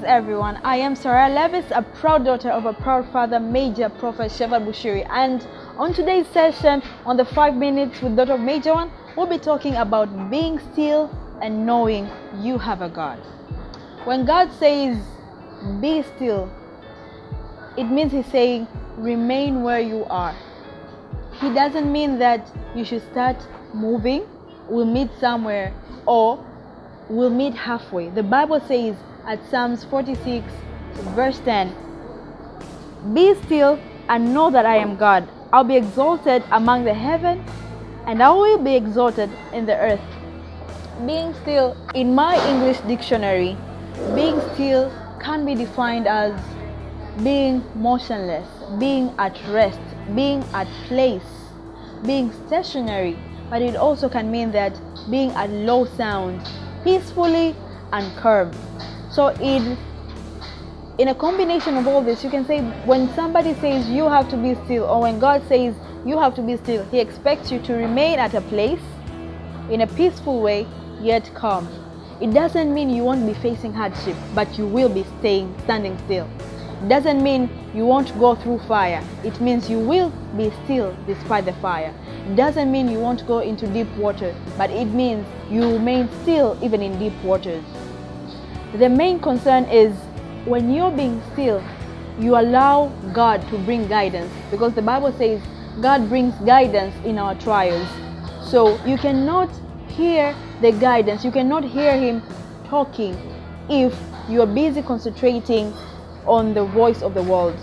everyone. I am Sarah Levis, a proud daughter of a proud father, Major Prophet Shepherd Bushiri. And on today's session, on the 5 minutes with Daughter of Major One, we'll be talking about being still and knowing you have a God. When God says, be still, it means He's saying, remain where you are. He doesn't mean that you should start moving, we'll meet somewhere, or we'll meet halfway. The Bible says at Psalms 46 verse 10, be still and know that I am God. I'll be exalted among the heaven and I will be exalted in the earth. Being still, in my English dictionary, being still can be defined as being motionless, being at rest, being at place, being stationary, but it also can mean that being at low sound, peacefully and calm. So in a combination of all this, you can say when somebody says you have to be still, or when God says you have to be still, He expects you to remain at a place in a peaceful way, yet calm. It doesn't mean you won't be facing hardship, but you will be standing still. It doesn't mean you won't go through fire. It means you will be still despite the fire. It doesn't mean you won't go into deep water, but it means you remain still even in deep waters. The main concern is when you're being still, you allow God to bring guidance, because the Bible says God brings guidance in our trials. So you cannot hear the guidance, you cannot hear Him talking if you are busy concentrating on the voice of the world.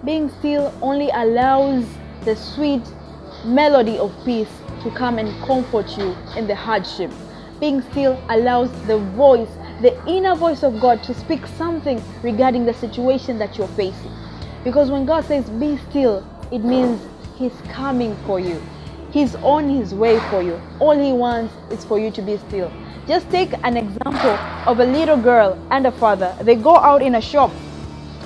Being still only allows the sweet melody of peace to come and comfort you in the hardship. Being still allows the voice, the inner voice of God, to speak something regarding the situation that you're facing. Because when God says be still, it means He's coming for you. He's on His way for you. All He wants is for you to be still. Just take an example of a little girl and a father. They go out in a shop.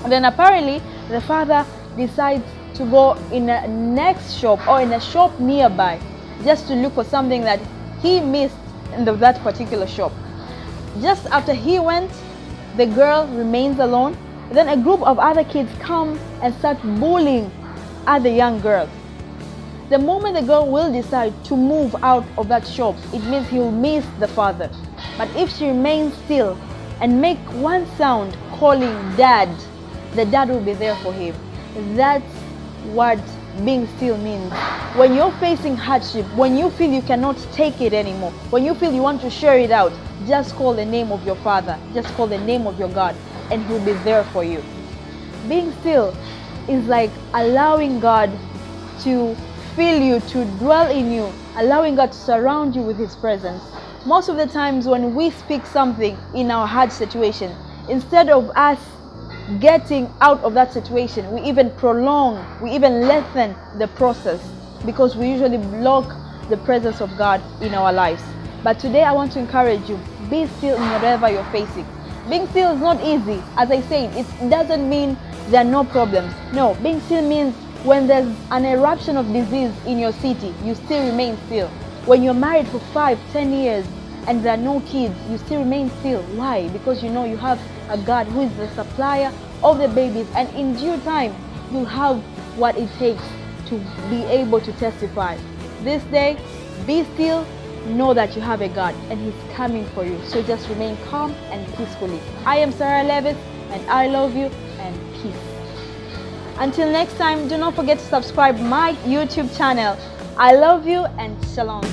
And then apparently the father decides to go in a next shop or in a shop nearby just to look for something that he missed in that particular shop. Just after he went, the girl remains alone. Then a group of other kids come and start bullying other young girls. The moment the girl will decide to move out of that shop, it means he will miss the father. But if she remains still and make one sound calling dad, the dad will be there for him. That's what being still means. When you're facing hardship, when you feel you cannot take it anymore, when you feel you want to share it out, just call the name of your Father, just call the name of your God, and He'll be there for you. Being still is like allowing God to fill you, to dwell in you, allowing God to surround you with His presence. Most of the times when we speak something in our hard situation, instead of us getting out of that situation, we even prolong, we even lengthen the process, because we usually block the presence of God in our lives. But today I want to encourage you, be still in whatever you're facing. Being still is not easy. As I said, it doesn't mean there are no problems. No, being still means when there's an eruption of disease in your city, you still remain still. When you're married for 5-10 years and there are no kids, you still remain still. Why? Because you know you have a God who is the supplier of the babies, and in due time you'll have what it takes to be able to testify. This day, be still, know that you have a God and He's coming for you. So just remain calm and peacefully. I am Sarah Levis and I love you, and peace. Until next time, do not forget to subscribe my YouTube channel. I love you and shalom.